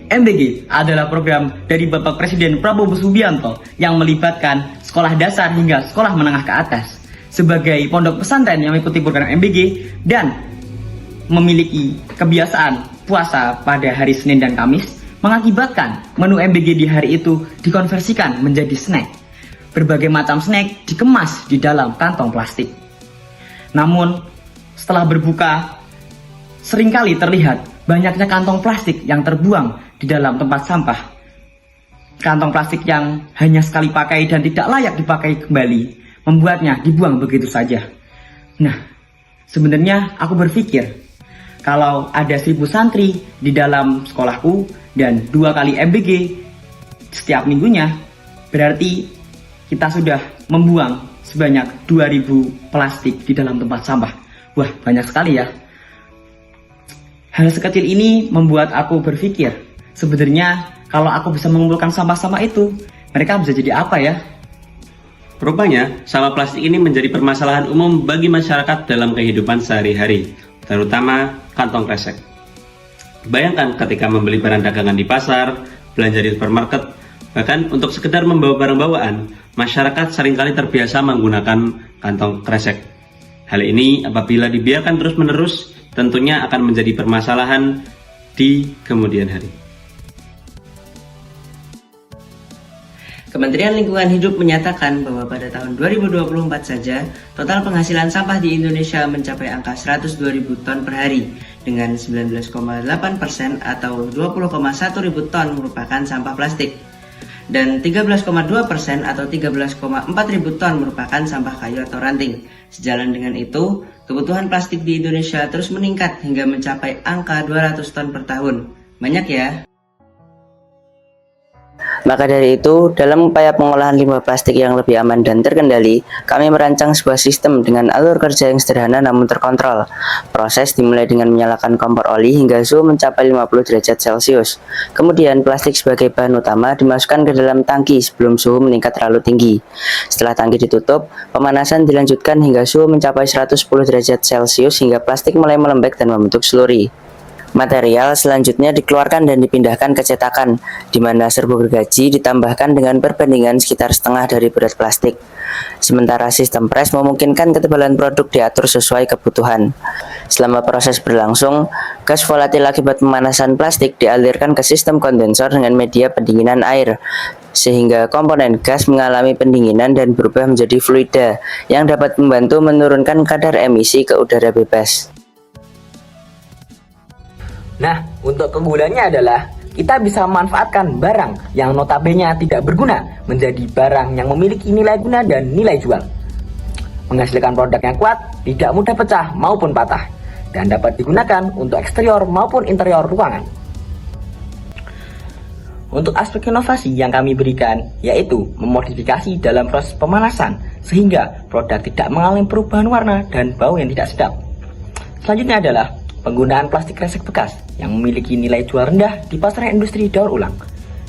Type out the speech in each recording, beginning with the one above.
MBG adalah program dari Bapak Presiden Prabowo Subianto yang melibatkan sekolah dasar hingga sekolah menengah ke atas sebagai pondok pesantren yang mengikuti program MBG dan memiliki kebiasaan puasa pada hari Senin dan Kamis, mengakibatkan menu MBG di hari itu dikonversikan menjadi snack. Berbagai macam snack dikemas di dalam kantong plastik. Namun, setelah berbuka, seringkali terlihat banyaknya kantong plastik yang terbuang di dalam tempat sampah. Kantong plastik yang hanya sekali pakai dan tidak layak dipakai kembali, membuatnya dibuang begitu saja. Nah, sebenarnya aku berpikir, kalau ada 1000 santri di dalam sekolahku dan 2 kali MBG setiap minggunya, berarti kita sudah membuang sebanyak 2000 plastik di dalam tempat sampah. Wah, banyak sekali ya. Hal sekecil ini membuat aku berpikir, sebenarnya kalau aku bisa mengumpulkan sampah-sampah itu, mereka bisa jadi apa ya? Rupanya, sampah plastik ini menjadi permasalahan umum bagi masyarakat dalam kehidupan sehari-hari, terutama kantong kresek. Bayangkan ketika membeli barang dagangan di pasar, belanja di supermarket, bahkan untuk sekedar membawa barang bawaan, masyarakat seringkali terbiasa menggunakan kantong kresek. Hal ini apabila dibiarkan terus-menerus, tentunya akan menjadi permasalahan di kemudian hari. Kementerian Lingkungan Hidup menyatakan bahwa pada tahun 2024 saja, total penghasilan sampah di Indonesia mencapai angka 102.000 ton per hari, dengan 19,8% atau 20,1 ribu ton merupakan sampah plastik, dan 13,2% atau 13,4 ribu ton merupakan sampah kayu atau ranting. Sejalan dengan itu, kebutuhan plastik di Indonesia terus meningkat hingga mencapai angka 200 ton per tahun. Banyak ya? Maka dari itu, dalam upaya pengolahan limbah plastik yang lebih aman dan terkendali, kami merancang sebuah sistem dengan alur kerja yang sederhana namun terkontrol. Proses dimulai dengan menyalakan kompor oli hingga suhu mencapai 50 derajat Celcius. Kemudian, plastik sebagai bahan utama dimasukkan ke dalam tangki sebelum suhu meningkat terlalu tinggi. Setelah tangki ditutup, pemanasan dilanjutkan hingga suhu mencapai 110 derajat Celcius hingga plastik mulai melembek dan membentuk slurry. Material selanjutnya dikeluarkan dan dipindahkan ke cetakan, di mana serbuk gergaji ditambahkan dengan perbandingan sekitar setengah dari berat plastik. Sementara sistem press memungkinkan ketebalan produk diatur sesuai kebutuhan. Selama proses berlangsung, gas volatil akibat pemanasan plastik dialirkan ke sistem kondensor dengan media pendinginan air, sehingga komponen gas mengalami pendinginan dan berubah menjadi fluida yang dapat membantu menurunkan kadar emisi ke udara bebas. Nah, untuk keunggulannya adalah kita bisa memanfaatkan barang yang notabene tidak berguna menjadi barang yang memiliki nilai guna dan nilai jual. Menghasilkan produk yang kuat, tidak mudah pecah maupun patah, dan dapat digunakan untuk eksterior maupun interior ruangan. Untuk aspek inovasi yang kami berikan, yaitu memodifikasi dalam proses pemanasan, sehingga produk tidak mengalami perubahan warna dan bau yang tidak sedap. Selanjutnya adalah penggunaan plastik kresek bekas yang memiliki nilai jual rendah di pasaran industri daur ulang.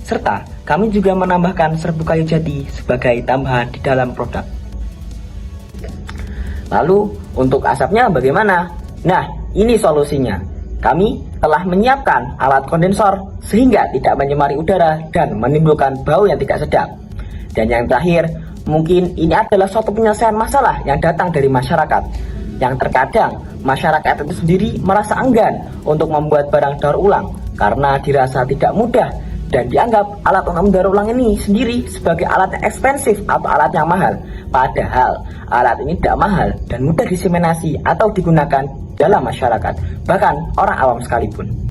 Serta kami juga menambahkan serbuk kayu jati sebagai tambahan di dalam produk. Lalu untuk asapnya bagaimana? Nah, ini solusinya. Kami telah menyiapkan alat kondensor sehingga tidak menyemari udara dan menimbulkan bau yang tidak sedap. Dan yang terakhir, mungkin ini adalah suatu penyelesaian masalah yang datang dari masyarakat, yang terkadang masyarakat itu sendiri merasa enggan untuk membuat barang daur ulang karena dirasa tidak mudah dan dianggap alat untuk mendaur ulang ini sendiri sebagai alat yang ekspensif atau alat yang mahal. Padahal alat ini tidak mahal dan mudah diseminasi atau digunakan dalam masyarakat, bahkan orang awam sekalipun.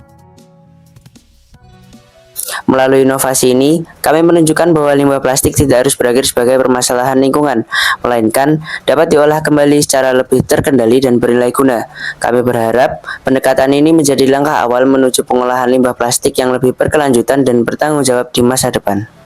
Melalui inovasi ini, kami menunjukkan bahwa limbah plastik tidak harus berakhir sebagai permasalahan lingkungan, melainkan dapat diolah kembali secara lebih terkendali dan bernilai guna. Kami berharap pendekatan ini menjadi langkah awal menuju pengolahan limbah plastik yang lebih berkelanjutan dan bertanggung jawab di masa depan.